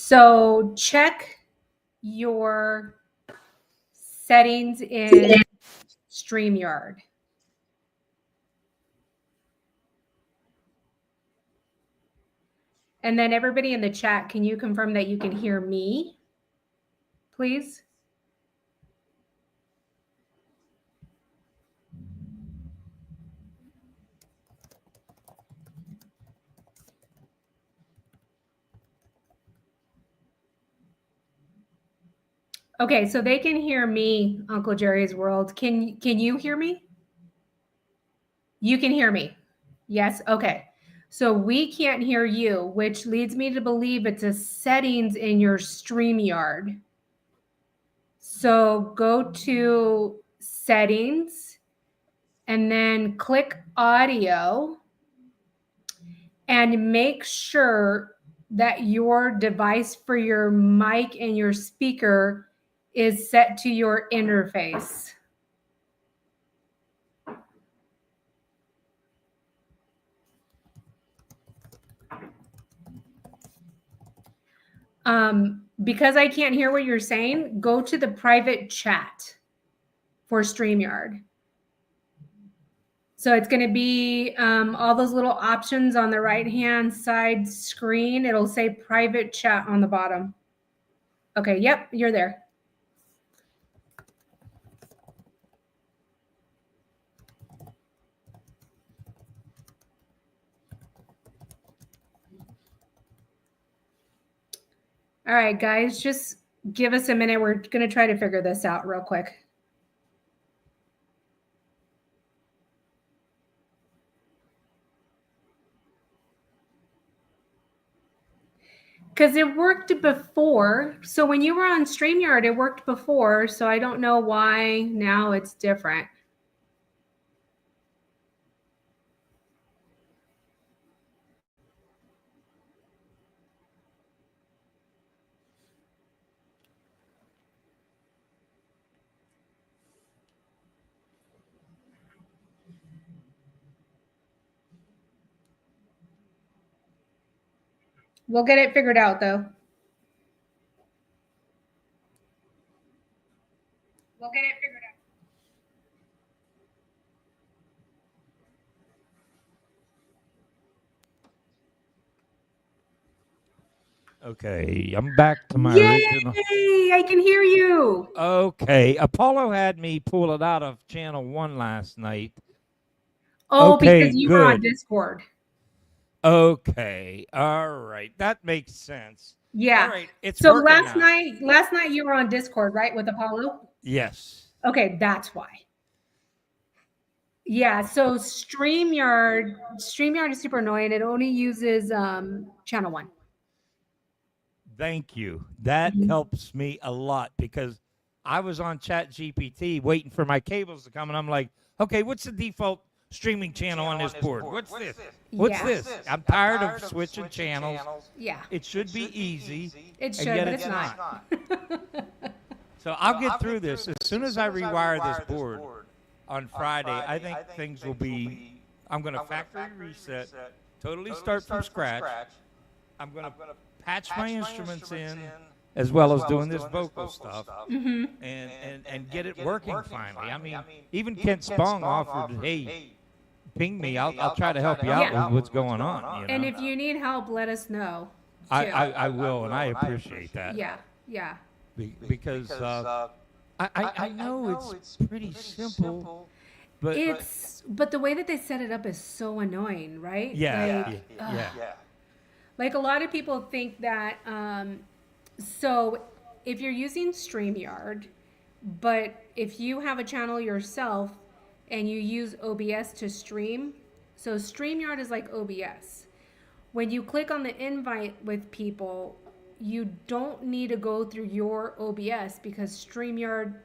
So check your settings in StreamYard. And then everybody in the chat, can you confirm that you can hear me, please? Okay, so they can hear me, Uncle Jerry's World. Can you hear me? You can hear me. Yes? Okay. So we can't hear you, which leads me to believe it's a settings in your StreamYard. So go to settings and then click audio and make sure that your device for your mic and your speaker is set to your interface. Because I can't hear what you're saying, go to the private chat for StreamYard. So it's going to be all those little options on the right-hand side screen. It'll say private chat on the bottom. Okay, yep, you're there. All right, guys, just give us a minute. We're going to try to figure this out real quick. Because it worked before. So when you were on StreamYard, it worked before. So I don't know why now it's different. We'll get it figured out, though. We'll get it figured out. Okay, I'm back to my original. Yay! I can hear you. Okay, Apollo had me pull it out of channel 1 last night. Oh, okay, because you were on Discord. Okay, all right, that makes sense. Yeah. All right, it's so working last now. night you were on Discord, right, with Apollo? Yes. Okay, that's why. Yeah, so StreamYard is super annoying. It only uses channel 1. Thank you. That helps me a lot because I was on ChatGPT waiting for my cables to come, and I'm like, okay, what's the default streaming channel on this board? What's this? What's this? I'm tired of switching channels. Yeah. It should be easy. It should, but it's not. So I'll get through this. As soon as I rewire this board on Friday, I think things will be, I'm going to factory reset, totally start from scratch. I'm going to patch my instruments in as well as doing this vocal stuff and get it working finally. I mean, even Kent Spong offered, hey, ping me. I'll try to help you out with what's going on. You know? And if you need help, let us know. I will, and I appreciate that. Yeah, yeah. Because I know it's pretty simple, but the way that they set it up is so annoying, right? Yeah. Like a lot of people think that, so if you're using StreamYard, but if you have a channel yourself and you use OBS to stream, so StreamYard is like OBS. When you click on the invite with people, you don't need to go through your OBS because StreamYard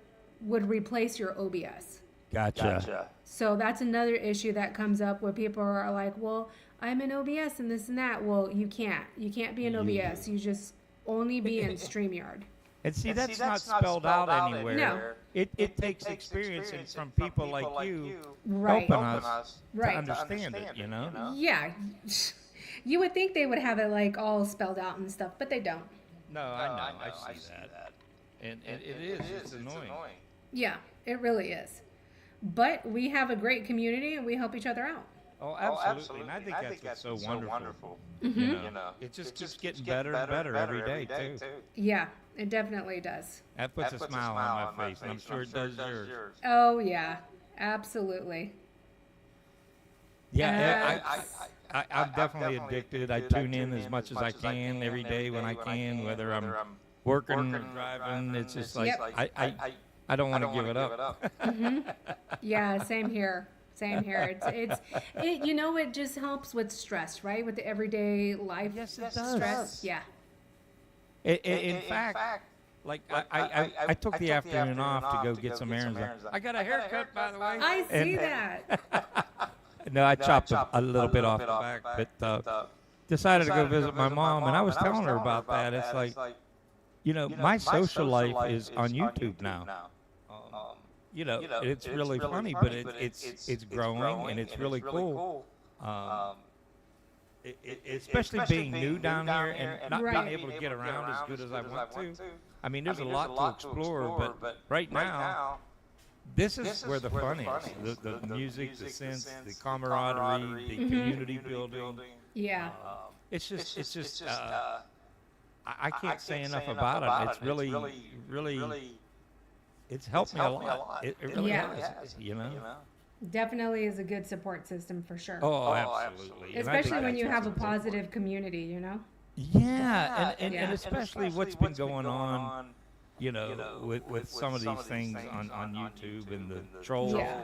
would replace your OBS. Gotcha. So that's another issue that comes up where people are like, well, I'm in OBS and this and that. Well, you can't. You can't be in OBS. You just only be in StreamYard. And see, that's not spelled out anywhere. No. It takes experience from people like you Right. helping us to understand it, you know? Yeah. You would think they would have it like all spelled out and stuff, but they don't. No, I know. I see that. And it is. It's annoying. Yeah, it really is. But we have a great community and we help each other out. Oh, absolutely. And I think that's what's so wonderful. You Hmm. know, it just keeps getting better and better every day, too. Yeah, it definitely does. That puts a smile on my face, and I'm sure it does yours. Oh, yeah, absolutely. Yeah, Uh, I'm definitely addicted. I tune in as much as I can every day when I can, whether I'm working or driving. It's just like Yep. I don't want to give it up. Hmm. Yeah, same here. Same here. It just helps with stress, right? With the everyday life Yes, it does. stress. Yeah. In fact, like I took the afternoon off to go get some errands. I got a haircut, by the way. I see that. No, I chopped a little bit off the back, but decided to go visit my mom, and I was telling her about that. It's like, my social life is on YouTube now. It's really funny, but it's growing and it's really cool. Especially being new down here and not being Right. able to get around as good as I want to. I mean, there's a lot to explore, but right now, this is where the fun is. The music, the sense, the camaraderie, the community building. Yeah. I can't say enough about it. It's really, it's helped me a lot. It really Yeah. has. Definitely is a good support system for sure. Oh, absolutely. And I think Especially when you that's have a what's important. positive community. Yeah, and Yeah. especially what's been going on, with some of these things on YouTube and the trolls. Yeah.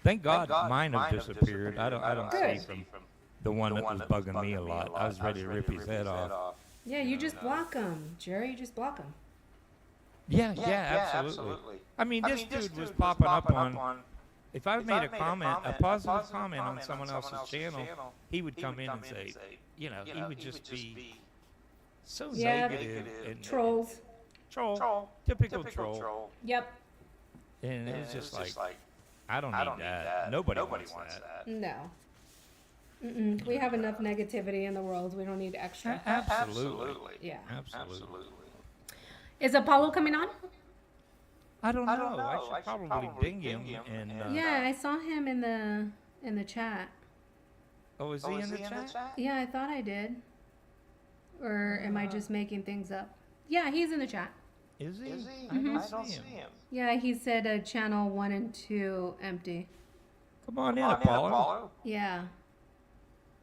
Thank God mine have disappeared. I don't see Good. from the one that was bugging me a lot. I was ready to rip his head off. Yeah, you just block them, Jerry. You just block them. Yeah, absolutely. I mean, this dude was popping up on. If I made a positive comment on someone else's channel, he would come in and say, he would just be so Yeah. negative and Trolls. typical troll. Yep. And it was just like, I don't need that. Nobody wants that. No. Mm-mm. We have enough negativity in the world. We don't need extra. Absolutely. Yeah. Absolutely. Is Apollo coming on? I don't know. I should probably ding him. And Yeah, I saw him in the chat. Oh, is he in the chat? Yeah, I thought I did. Or am I just making things up? Yeah, he's in the chat. Is he? I Mhm. don't see him. Yeah, he said channel 1 and 2 empty. Come on in, Apollo. Yeah.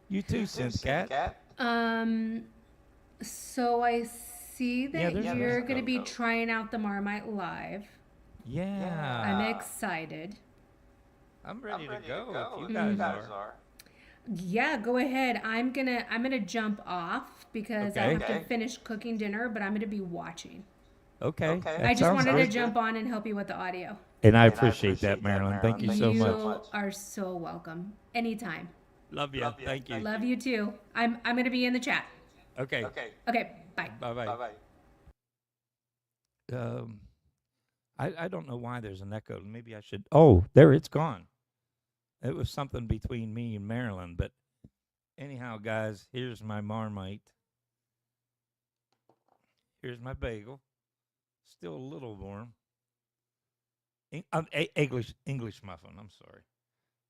You too, Synthcat. So I see that there's you're a- going to be trying out the Marmite Live. Yeah. I'm excited. I'm ready to go if you guys are. Yeah, go ahead. I'm gonna jump off because I Okay. have to finish cooking dinner, but I'm gonna be watching. Okay. I just wanted to jump on and help you with the audio. And I appreciate that, Marilyn. Thank you so much. You are so welcome. Anytime. Love you. Thank you. Love you too. I'm gonna be in the chat. Okay. Okay, bye. Bye-bye. I don't know why there's an echo. Maybe I should. Oh, there, it's gone. It was something between me and Marilyn. But anyhow, guys, here's my Marmite. Here's my bagel. Still a little warm. English muffin. I'm sorry.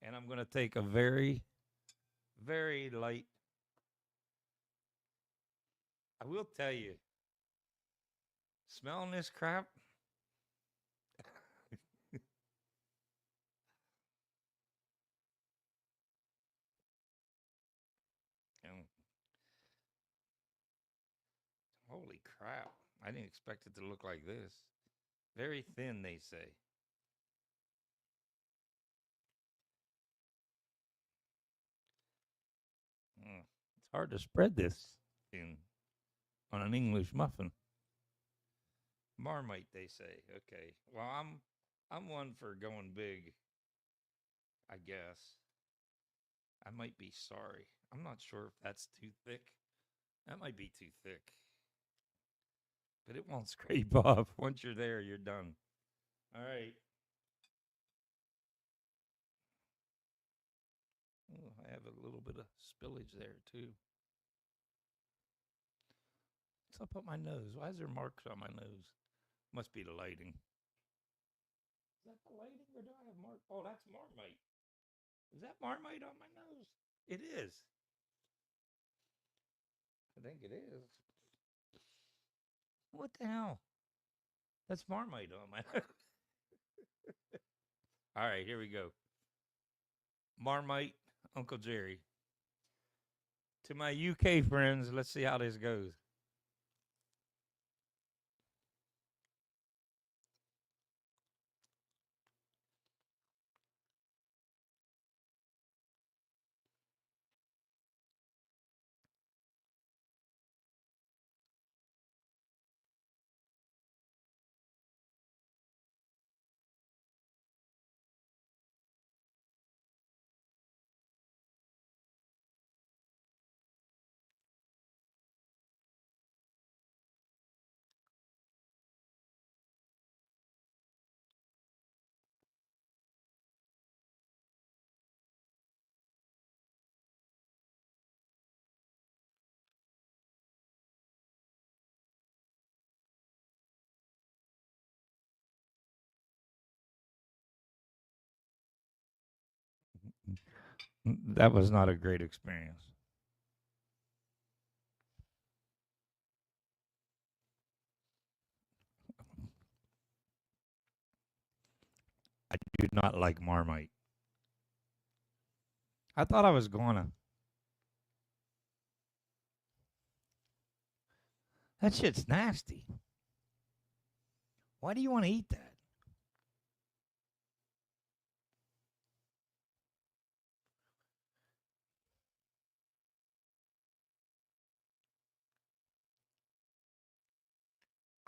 And I'm going to take a very, very light. I will tell you, smelling this crap. And holy crap. I didn't expect it to look like this. Very thin, they say. It's hard to spread this on an English muffin. Marmite, they say. Okay. Well, I'm one for going big, I guess. I might be sorry. I'm not sure if that's too thick. That might be too thick. But it won't scrape off. Once you're there, you're done. All right. Oh, I have a little bit of spillage there, too. What's up on my nose? Why is there marks on my nose? Must be the lighting. Is that the lighting or do I have mark? Oh, that's Marmite. Is that Marmite on my nose? It is. I think it is. What the hell? That's Marmite on my nose. All right, here we go. Marmite, Uncle Jerry. To my UK friends, let's see how this goes. That was not a great experience. I do not like Marmite. I thought I was gonna. That shit's nasty. Why do you want to eat that?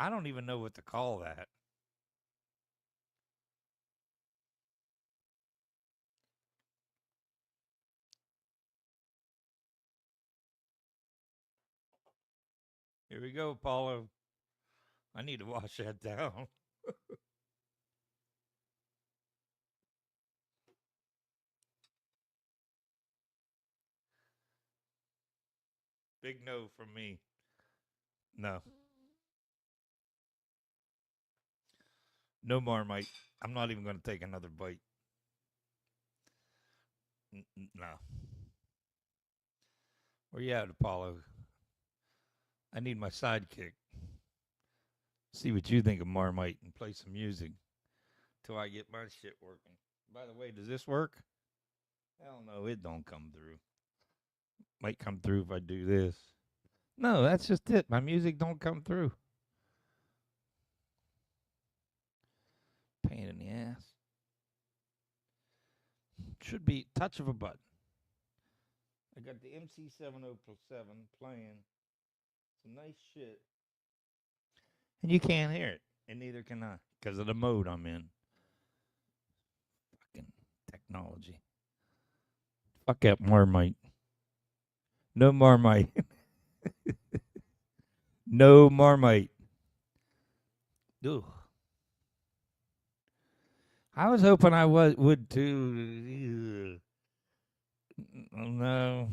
I don't even know what to call that. Here we go, Paulo. I need to wash that down. Big no from me. No. No Marmite. I'm not even going to take another bite. No. Where you at, Apollo? I need my sidekick. See what you think of Marmite and play some music till I get my shit working. By the way, does this work? Hell no, it don't come through. Might come through if I do this. No, that's just it. My music don't come through. Pain in the ass. Should be touch of a button. I got the MC707 playing some nice shit. And you can't hear it. And neither can I. Because of the mode I'm in. Fucking technology. Fuck that Marmite. No Marmite. No Marmite. Ugh. I was hoping I would too. Oh, no.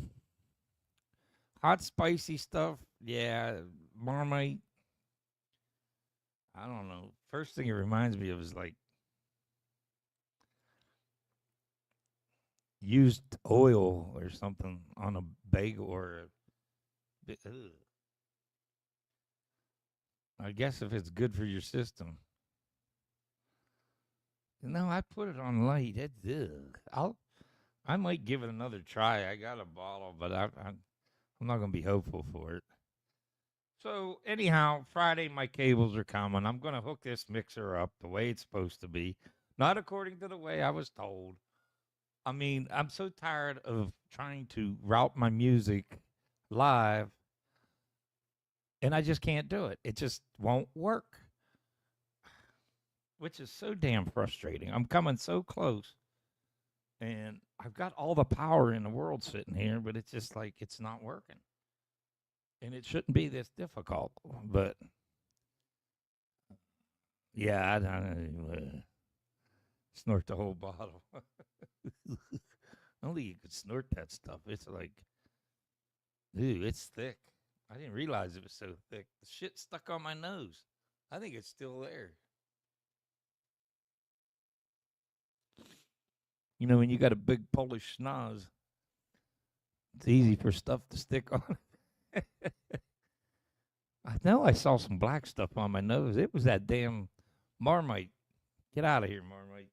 Hot spicy stuff. Yeah. Marmite. I don't know. First thing it reminds me of is like used oil or something on a bagel or a. Ugh. I guess if it's good for your system. No, I put it on light. It's I might give it another try. I got a bottle, but I'm not gonna be hopeful for it. So anyhow, Friday my cables are coming. I'm gonna hook this mixer up the way it's supposed to be, not according to the way I was told. I mean, I'm so tired of trying to route my music live, and I just can't do it. It just won't work, which is so damn frustrating. I'm coming so close, and I've got all the power in the world sitting here, but it's just like it's not working. And it shouldn't be this difficult, but yeah, I snort the whole bottle. Only you could snort that stuff. It's like, ooh, it's thick. I didn't realize it was so thick. The shit stuck on my nose. I think it's still there. You know, when you got a big Polish schnoz, it's easy for stuff to stick on. I know I saw some black stuff on my nose. It was that damn Marmite. Get out of here, Marmite.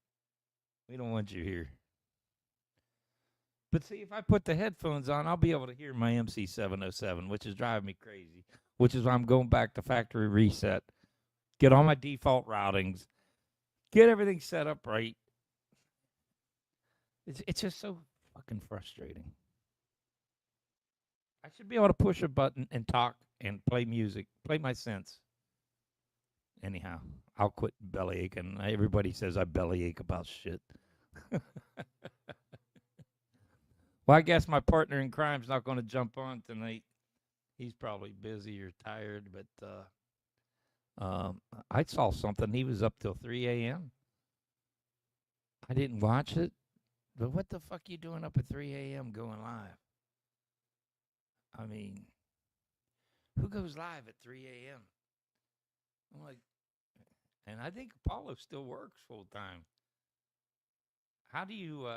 We don't want you here. But see, if I put the headphones on, I'll be able to hear my MC707, which is driving me crazy, which is why I'm going back to factory reset, get all my default routings, get everything set up right. It's just so fucking frustrating. I should be able to push a button and talk and play music, play my synths. Anyhow, I'll quit belly aching. Everybody says I belly ache about shit. Well, I guess my partner in crime's not going to jump on tonight. He's probably busy or tired, but I saw something. He was up till 3 a.m. I didn't watch it, but what the fuck you doing up at 3 a.m. going live? I mean, who goes live at 3 a.m.? I'm like, and I think Apollo still works full time. How do you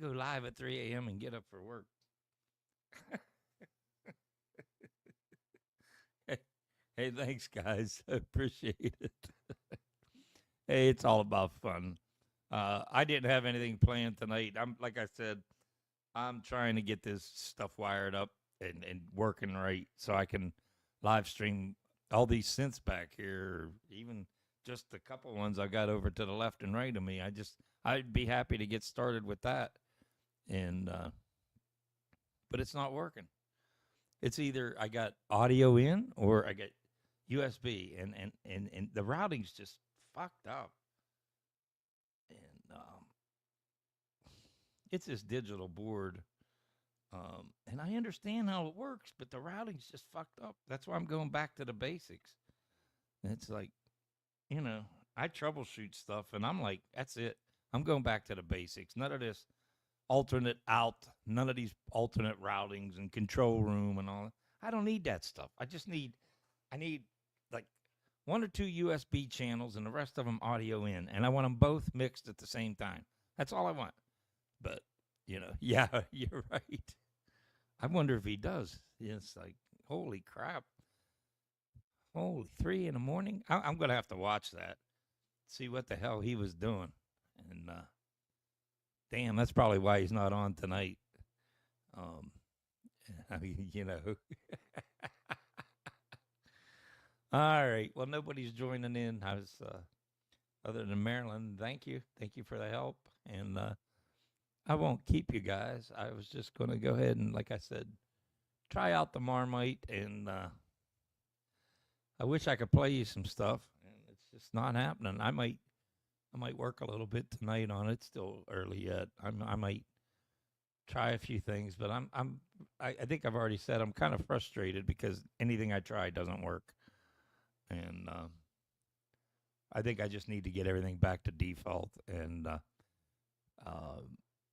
go live at 3 a.m. and get up for work? Hey, thanks, guys. I appreciate it. Hey, it's all about fun. I didn't have anything planned tonight. Like I said, I'm trying to get this stuff wired up and working right so I can live stream all these synths back here, or even just a couple ones I got over to the left and right of me. I'd be happy to get started with that. And but it's not working. It's either I got audio in or I get USB, and the routing's just fucked up. And it's this digital board. And I understand how it works, but the routing's just fucked up. That's why I'm going back to the basics. And it's like, you know, I troubleshoot stuff, and I'm like, that's it. I'm going back to the basics. None of this alternate out, none of these alternate routings and control room and all. I don't need that stuff. I need like one or two USB channels and the rest of them audio in, and I want them both mixed at the same time. That's all I want. But, you know, yeah, you're right. I wonder if he does. It's like, holy crap. Holy, 3 in the morning? I'm going to have to watch that, see what the hell he was doing. And, damn, that's probably why he's not on tonight. I mean, you know. All right. Well, nobody's joining in. I was, other than Marilyn, thank you. Thank you for the help. And I won't keep you guys. I was just going to go ahead and, like I said, try out the Marmite. And I wish I could play you some stuff. And it's just not happening. I might work a little bit tonight on it. It's still early yet. I might try a few things, but I think I've already said I'm kind of frustrated because anything I try doesn't work. And I think I just need to get everything back to default and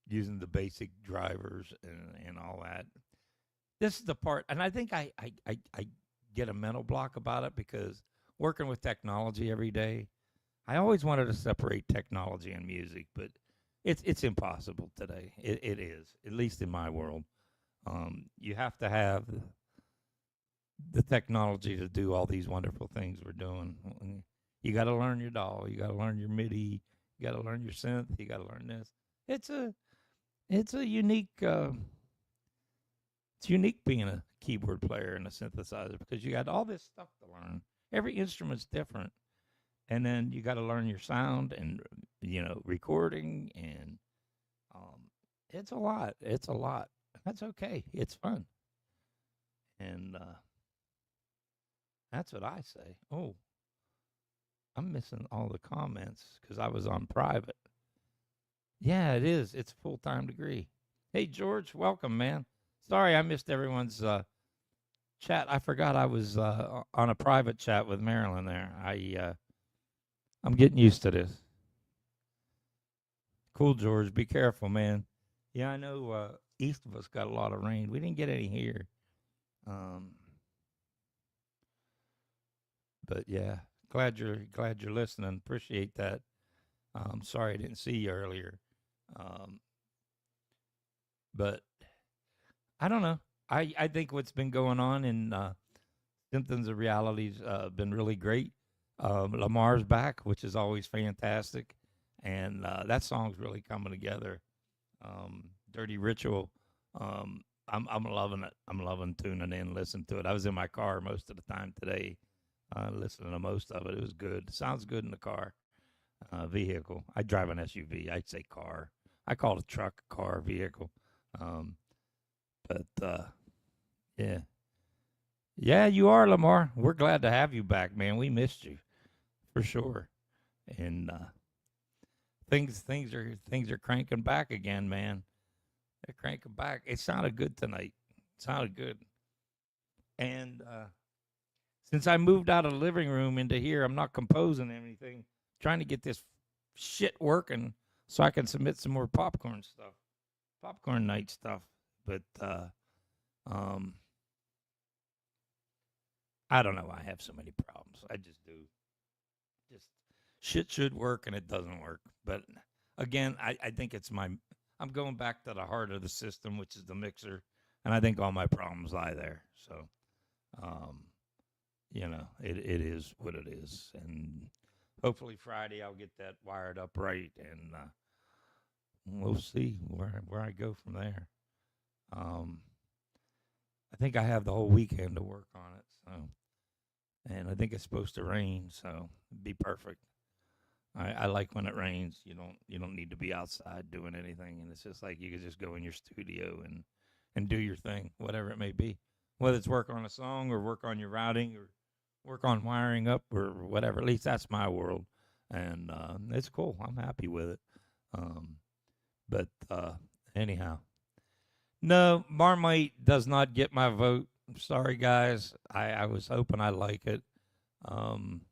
using the basic drivers and all that. This is the part, and I think I get a mental block about it because working with technology every day, I always wanted to separate technology and music, but it's impossible today. It is, at least in my world. You have to have the technology to do all these wonderful things we're doing. You got to learn your DAW. You got to learn your MIDI. You got to learn your synth. You got to learn this. It's a unique. It's unique being a keyboard player and a synthesizer because you got all this stuff to learn. Every instrument's different. And then you got to learn your sound and, you know, recording. And it's a lot. It's a lot. That's okay. It's fun. And that's what I say. Oh, I'm missing all the comments because I was on private. Yeah, it is. It's a full-time degree. Hey, George, welcome, man. Sorry I missed everyone's chat. I forgot I was on a private chat with Marilyn there. I'm getting used to this. Cool, George. Be careful, man. Yeah, I know east of us got a lot of rain. We didn't get any here. Um, but yeah, glad you're listening. Appreciate that. Sorry I didn't see you earlier. Um, but I don't know. I think what's been going on in Symptoms of Reality's been really great. Lamar's back, which is always fantastic, and that song's really coming together. Dirty Ritual. I'm loving it. I'm loving tuning in, listening to it. I was in my car most of the time today, listening to most of it. It was good. Sounds good in the car. Vehicle. I drive an SUV. I'd say car. I call it a truck, car, vehicle. Um, but yeah, yeah, you are, Lamar. We're glad to have you back, man. We missed you for sure, and things are cranking back again, man. They're cranking back. It sounded good tonight. It sounded good, and since I moved out of the living room into here, I'm not composing anything. Trying to get this shit working so I can submit some more popcorn stuff, popcorn night stuff. But um, I don't know. I have so many problems. I just do. Just shit should work and it doesn't work. But again, I think it's my. I'm going back to the heart of the system, which is the mixer, and I think all my problems lie there. So, um, it is what it is, and hopefully Friday I'll get that wired up right, and we'll see where I go from there. Um, I think I have the whole weekend to work on it, and I think it's supposed to rain, so it'd be perfect. I like when it rains. You don't need to be outside doing anything, and it's just like you could just go in your studio and do your thing, whatever it may be, whether it's work on a song or work on your routing or work on wiring up or whatever. At least that's my world, and it's cool. I'm happy with it. Um, but anyhow, no, Marmite does not get my vote. I'm sorry, guys. I was hoping I like it. Um,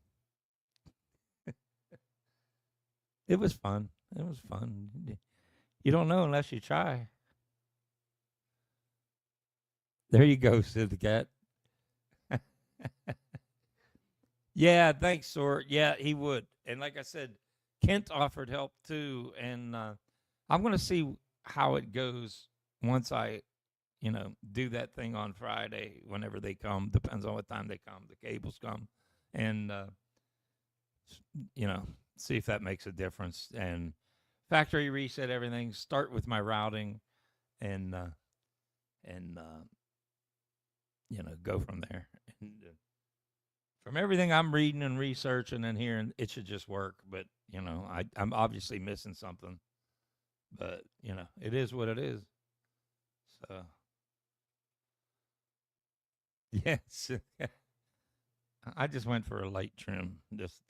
it was fun. It was fun. You don't know unless you try. There you go, said the cat. Yeah, thanks, Sort. Yeah, he would. And like I said, Kent offered help too, and I'm going to see how it goes once I, do that thing on Friday. Whenever they come, depends on what time they come. The cables come, and you know, see if that makes a difference. And factory reset everything. Start with my routing, and and go from there. And from everything I'm reading and researching and hearing, it should just work. But I'm obviously missing something. But it is what it is. So yes, I just went for a light trim. Just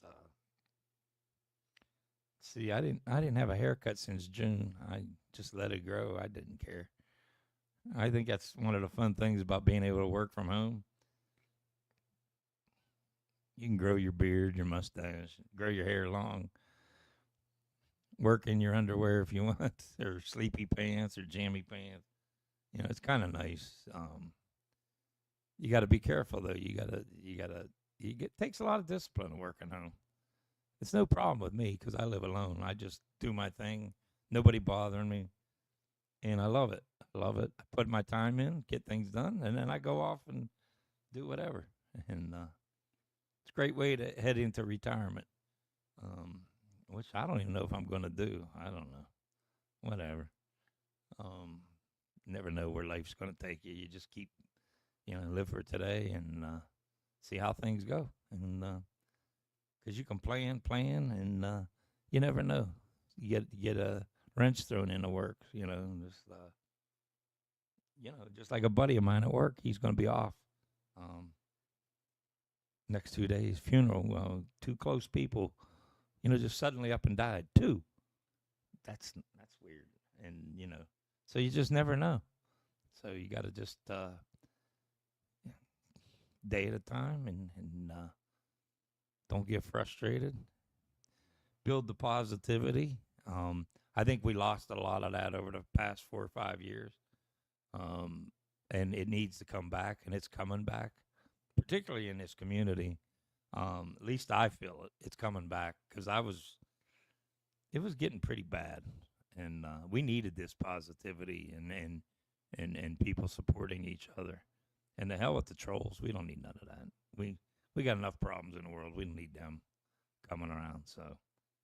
see, I didn't have a haircut since June. I just let it grow. I didn't care. I think that's one of the fun things about being able to work from home. You can grow your beard, your mustache, grow your hair long, work in your underwear if you want, or sleepy pants or jammy pants. It's kind of nice. You got to be careful though. It takes a lot of discipline working home. It's no problem with me because I live alone. I just do my thing, nobody bothering me, and I love it. I love it. I put my time in, get things done, and then I go off and do whatever. And it's a great way to head into retirement, um, which I don't even know if I'm going to do. I don't know. Whatever. Um, never know where life's going to take you. You just keep, live for today and see how things go. And because you can plan, and you never know. You get a wrench thrown into work. Just like a buddy of mine at work, he's going to be off. Next 2 days, funeral. Well, two close people, just suddenly up and died. Two. That's weird, and so you just never know. So you got to just day at a time, and don't get frustrated. Build the positivity. I think we lost a lot of that over the past 4 or 5 years. and it needs to come back, and it's coming back, particularly in this community. At least I feel it. It's coming back because it was getting pretty bad, and we needed this positivity and people supporting each other. And the hell with the trolls. We don't need none of that. We got enough problems in the world. We don't need them coming around. So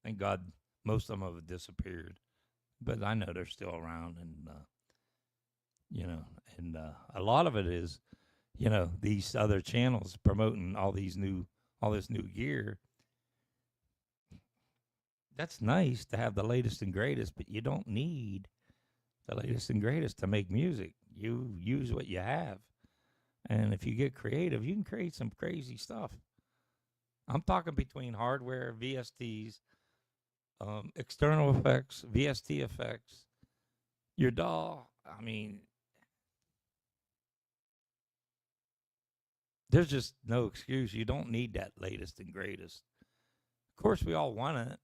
thank God most of them have disappeared, but I know they're still around, and a lot of it is, these other channels promoting all this new gear. That's nice to have the latest and greatest, but you don't need the latest and greatest to make music. You use what you have. And if you get creative, you can create some crazy stuff. I'm talking between hardware, VSTs, external effects, VST effects, your DAW. I mean, there's just no excuse. You don't need that latest and greatest. Of course, we all want it.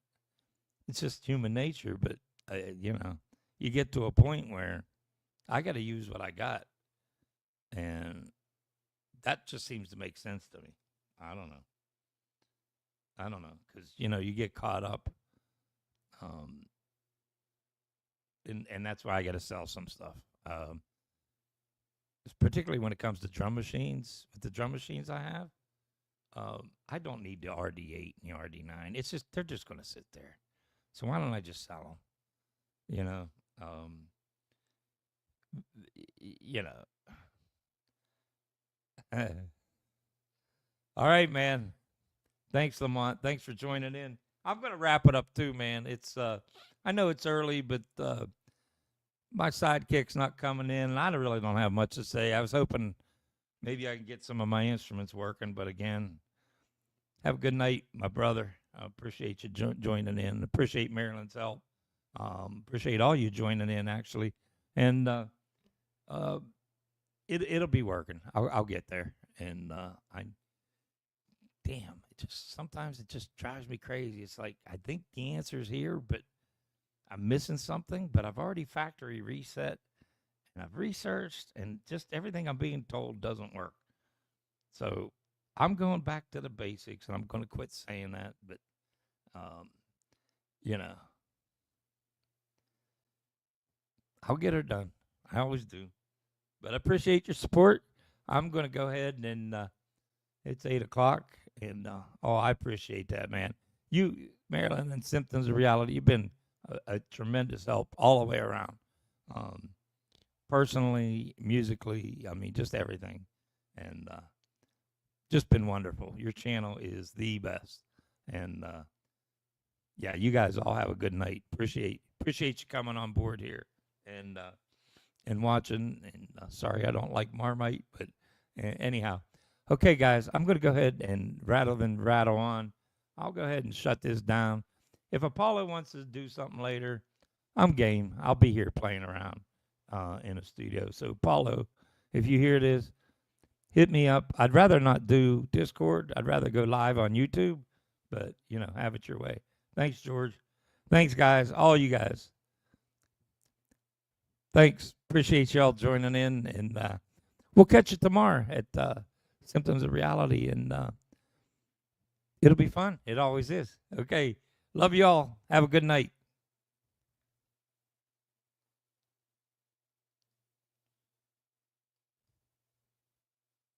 It's just human nature. But, you get to a point where I got to use what I got. And that just seems to make sense to me. I don't know. Because, you get caught up. And that's why I got to sell some stuff. Particularly when it comes to drum machines. With the drum machines I have, I don't need the RD8 and the RD9. It's just, they're just going to sit there. So why don't I just sell them? All right, man. Thanks, Lamont. Thanks for joining in. I'm going to wrap it up too, man. It's I know it's early, but my sidekick's not coming in, and I really don't have much to say. I was hoping maybe I can get some of my instruments working, but again, have a good night, my brother. I appreciate you joining in. Appreciate Marilyn's help. Appreciate all you joining in, actually. And it'll be working. I'll get there. And sometimes it just drives me crazy. It's like I think the answer's here, but I'm missing something. But I've already factory reset, and I've researched, and just everything I'm being told doesn't work. So I'm going back to the basics, and I'm going to quit saying that. But I'll get her done. I always do. But I appreciate your support. I'm going to go ahead and it's 8:00, and I appreciate that, man. You, Marilyn, and Symptoms of Reality, you've been a tremendous help all the way around. Personally, musically, I mean, just everything. And just been wonderful. Your channel is the best. And yeah, you guys all have a good night. Appreciate you coming on board here and watching. And sorry I don't like Marmite, but anyhow. Okay, guys, I'm going to go ahead and rattle on. I'll go ahead and shut this down. If Apollo wants to do something later, I'm game. I'll be here playing around in a studio. So, Apollo, if you hear this, hit me up. I'd rather not do Discord. I'd rather go live on YouTube, but, have it your way. Thanks, George. Thanks, guys, all you guys. Thanks. Appreciate y'all joining in, and we'll catch you tomorrow at Symptoms of Reality, and it'll be fun. It always is. Okay. Love you all. Have a good night.